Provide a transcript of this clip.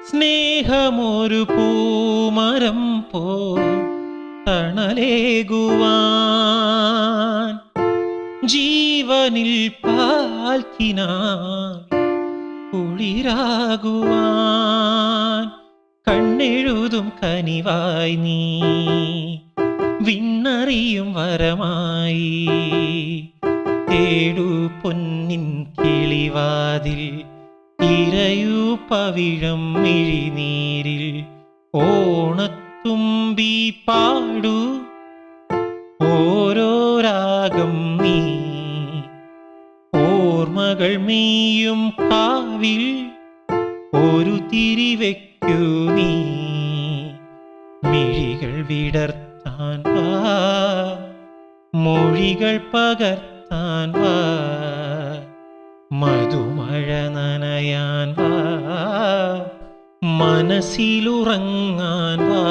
സ്നേഹമൊരു പൂമരം പോ തണലേകുവാൻ, ജീവനിൽ പാൽക്കിനാൻ കുളിരാകുവാൻ, കണ്ണെഴുതും കനിവായി നീ വിണ്ണറിയും വരമായി, തേടു പൊന്നിൻ കിളിവാതിൽ, ഇരയൂ പവിഴം മിഴിനീരിൽ, ഓണത്തുമ്പി പാടു ഓരോ രാഗം നീ, ഓർമ്മകൾ മെയ്യും കാവിൽ ഒരു തിരിവെക്കൂ നീ, മിഴികൾ വിടർത്താൻ വാ, മൊഴികൾ പകർത്താൻ വാ, മധുമഴ നനയാൻ വാ, മനസ്സിലുറങ്ങാൻ വാ.